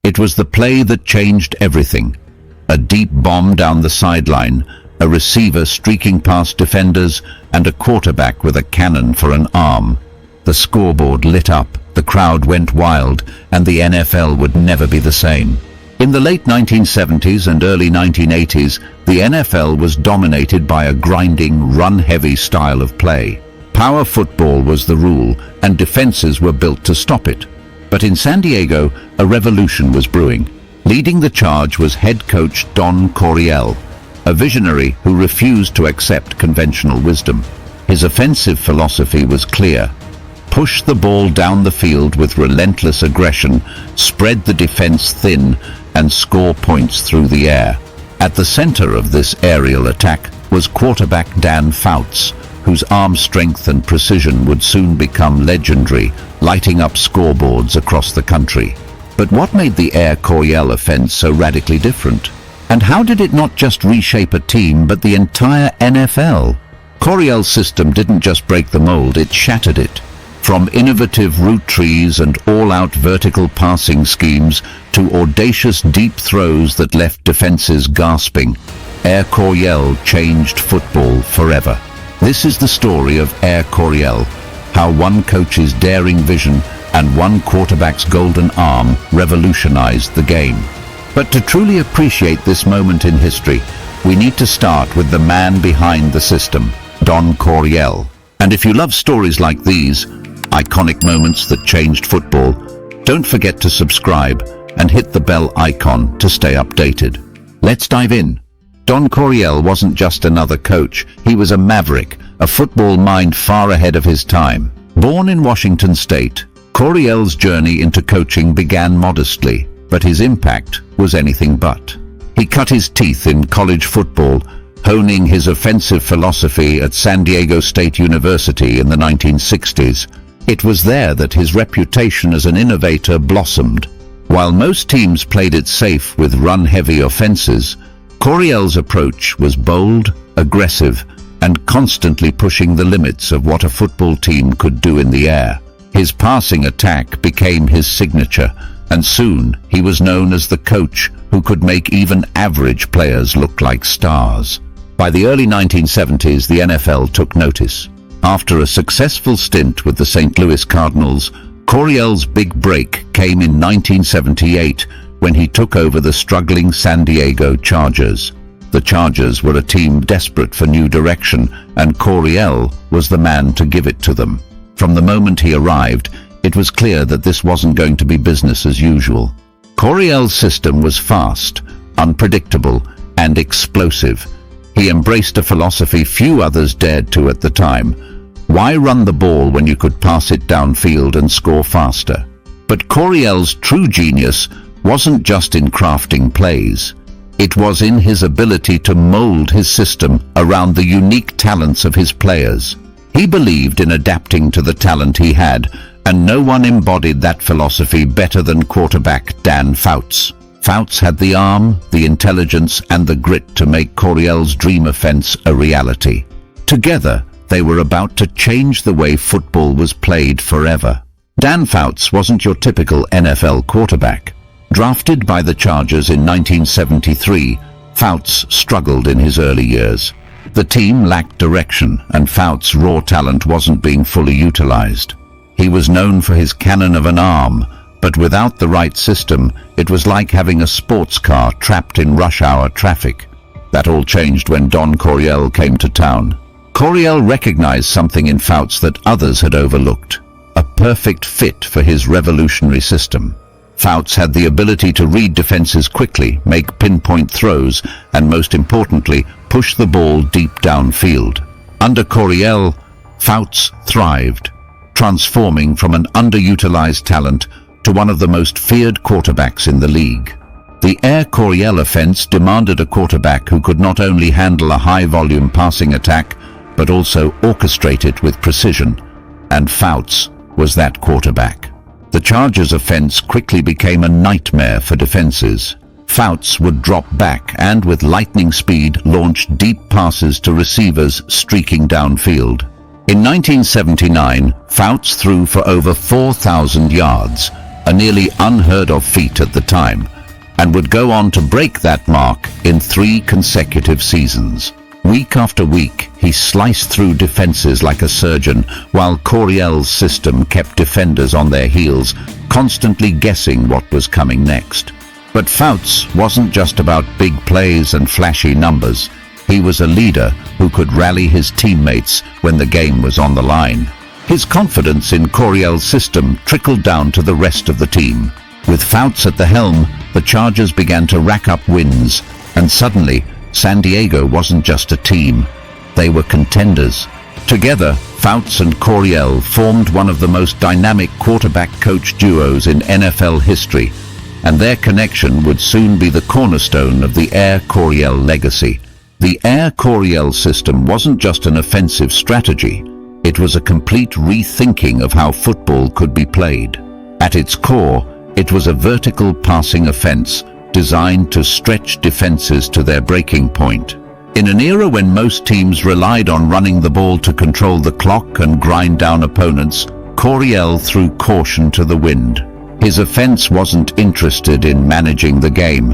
It was the play that changed everything. A deep bomb down the sideline, a receiver streaking past defenders, and a quarterback with a cannon for an arm. The scoreboard lit up, the crowd went wild, and the NFL would never be the same. In the late 1970s and early 1980s, the NFL was dominated by a grinding, run-heavy style of play. Power football was the rule, and defenses were built to stop it. But in San Diego, a revolution was brewing. Leading the charge was head coach Dan Coryell, a visionary who refused to accept conventional wisdom. His offensive philosophy was clear: push the ball down the field with relentless aggression, spread the defense thin, and score points through the air. At the center of this aerial attack was quarterback Dan Fouts, whose arm strength and precision would soon become legendary, lighting up scoreboards across the country. But what made the Air Coryell offense so radically different? And how did it not just reshape a team, but the entire NFL? Coryell's system didn't just break the mold, it shattered it. From innovative route trees and all-out vertical passing schemes to audacious deep throws that left defenses gasping, Air Coryell changed football forever. This is the story of Air Coryell, how one coach's daring vision and one quarterback's golden arm revolutionized the game. But to truly appreciate this moment in history, we need to start with the man behind the system, Dan Coryell. And if you love stories like these, iconic moments that changed football, don't forget to subscribe and hit the bell icon to stay updated. Let's dive in. Dan Coryell wasn't just another coach, he was a maverick, a football mind far ahead of his time. Born in Washington State, Coryell's journey into coaching began modestly, but his impact was anything but. He cut his teeth in college football, honing his offensive philosophy at San Diego State University in the 1960s. It was there that his reputation as an innovator blossomed. While most teams played it safe with run-heavy offenses, Coryell's approach was bold, aggressive, and constantly pushing the limits of what a football team could do in the air. His passing attack became his signature, and soon he was known as the coach who could make even average players look like stars. By the early 1970s, the NFL took notice. After a successful stint with the St. Louis Cardinals, Coryell's big break came in 1978 when he took over the struggling San Diego Chargers. The Chargers were a team desperate for new direction, and Coryell was the man to give it to them. From the moment he arrived, it was clear that this wasn't going to be business as usual. Coryell's system was fast, unpredictable, and explosive. He embraced a philosophy few others dared to at the time. Why run the ball when you could pass it downfield and score faster? But Coryell's true genius wasn't just in crafting plays. It was in his ability to mold his system around the unique talents of his players. He believed in adapting to the talent he had, and no one embodied that philosophy better than quarterback Dan Fouts. Fouts had the arm, the intelligence, and the grit to make Coryell's dream offense a reality. Together, they were about to change the way football was played forever. Dan Fouts wasn't your typical NFL quarterback. Drafted by the Chargers in 1973, Fouts struggled in his early years. The team lacked direction, and Fouts' raw talent wasn't being fully utilized. He was known for his cannon of an arm, but without the right system, it was like having a sports car trapped in rush hour traffic. That all changed when Dan Coryell came to town. Coryell recognized something in Fouts that others had overlooked: a perfect fit for his revolutionary system. Fouts had the ability to read defenses quickly, make pinpoint throws, and most importantly, push the ball deep downfield. Under Coryell, Fouts thrived, transforming from an underutilized talent to one of the most feared quarterbacks in the league. The Air Coryell offense demanded a quarterback who could not only handle a high-volume passing attack, but also orchestrate it with precision, and Fouts was that quarterback. The Chargers' offense quickly became a nightmare for defenses. Fouts would drop back and, with lightning speed, launch deep passes to receivers streaking downfield. In 1979, Fouts threw for over 4,000 yards, a nearly unheard of feat at the time, and would go on to break that mark in 3 consecutive seasons. Week after week, he sliced through defenses like a surgeon, while Coryell's system kept defenders on their heels, constantly guessing what was coming next. But Fouts wasn't just about big plays and flashy numbers. He was a leader who could rally his teammates when the game was on the line. His confidence in Coryell's system trickled down to the rest of the team. With Fouts at the helm, the Chargers began to rack up wins, and suddenly, San Diego wasn't just a team, they were contenders. Together, Fouts and Coryell formed one of the most dynamic quarterback-coach duos in NFL history, and their connection would soon be the cornerstone of the Coryell legacy. The Coryell system wasn't just an offensive strategy, it was a complete rethinking of how football could be played. At its core, it was a vertical passing offense designed to stretch defenses to their breaking point. In an era when most teams relied on running the ball to control the clock and grind down opponents, Coryell threw caution to the wind. His offense wasn't interested in managing the game.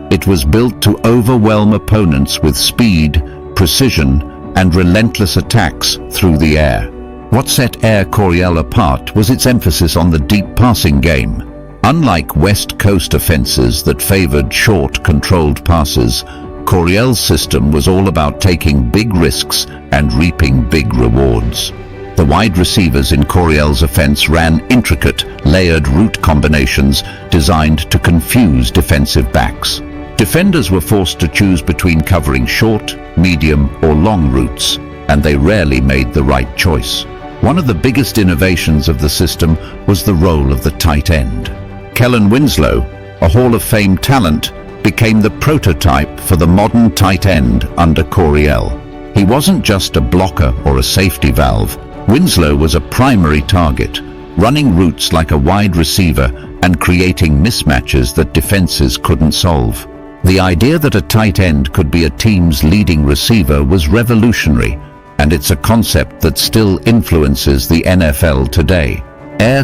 It was built to overwhelm opponents with speed, precision, and relentless attacks through the air. What set Coryell apart was its emphasis on the deep passing game. Unlike West Coast offenses that favored short, controlled passes, Coryell's system was all about taking big risks and reaping big rewards. The wide receivers in Coryell's offense ran intricate, layered route combinations designed to confuse defensive backs. Defenders were forced to choose between covering short, medium, or long routes, and they rarely made the right choice. One of the biggest innovations of the system was the role of the tight end. Kellen Winslow, a Hall of Fame talent, became the prototype for the modern tight end under Coryell. He wasn't just a blocker or a safety valve. Winslow was a primary target, running routes like a wide receiver and creating mismatches that defenses couldn't solve. The idea that a tight end could be a team's leading receiver was revolutionary, and it's a concept that still influences the NFL today.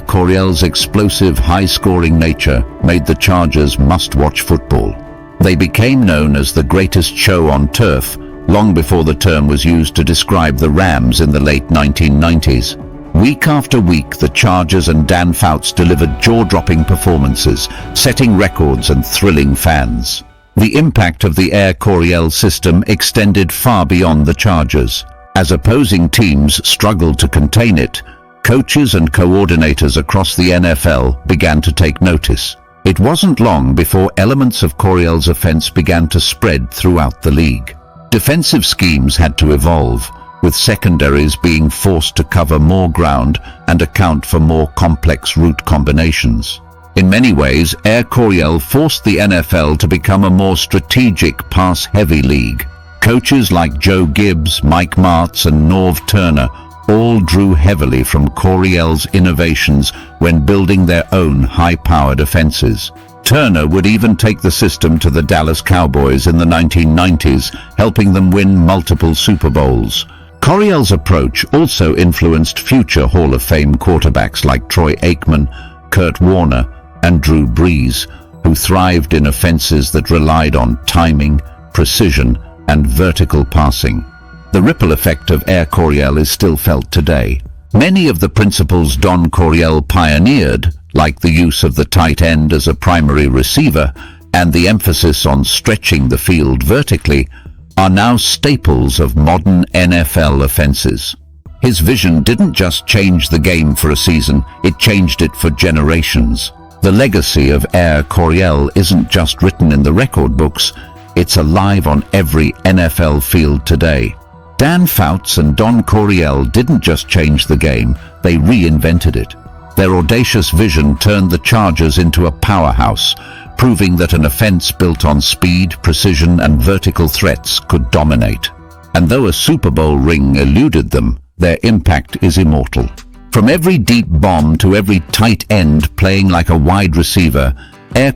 Coryell's explosive, high-scoring nature made the Chargers must-watch football. They became known as the greatest show on turf long before the term was used to describe the Rams in the late 1990s. Week after week, the Chargers and Dan Fouts delivered jaw-dropping performances, setting records and thrilling fans. The impact of the Coryell system extended far beyond the Chargers. As opposing teams struggled to contain it, coaches and coordinators across the NFL began to take notice. It wasn't long before elements of Coryell's offense began to spread throughout the league. Defensive schemes had to evolve, with secondaries being forced to cover more ground and account for more complex route combinations. In many ways, Coryell forced the NFL to become a more strategic, pass-heavy league. Coaches like Joe Gibbs, Mike Martz, and Norv Turner all drew heavily from Coryell's innovations when building their own high-powered offenses. Turner would even take the system to the Dallas Cowboys in the 1990s, helping them win multiple Super Bowls. Coryell's approach also influenced future Hall of Fame quarterbacks like Troy Aikman, Kurt Warner, and Drew Brees, who thrived in offenses that relied on timing, precision, and vertical passing. The ripple effect of Coryell is still felt today. Many of the principles Don Coryell pioneered, like the use of the tight end as a primary receiver and the emphasis on stretching the field vertically, are now staples of modern NFL offenses. His vision didn't just change the game for a season, it changed it for generations. The legacy of Coryell isn't just written in the record books, it's alive on every NFL field today. Dan Fouts and Don Coryell didn't just change the game, they reinvented it. Their audacious vision turned the Chargers into a powerhouse, proving that an offense built on speed, precision, and vertical threats could dominate. And though a Super Bowl ring eluded them, their impact is immortal. From every deep bomb to every tight end playing like a wide receiver,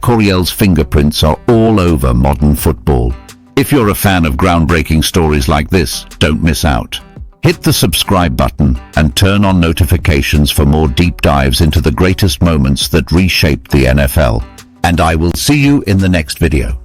Coryell's fingerprints are all over modern football. If you're a fan of groundbreaking stories like this, don't miss out. Hit the subscribe button and turn on notifications for more deep dives into the greatest moments that reshaped the NFL. And I will see you in the next video.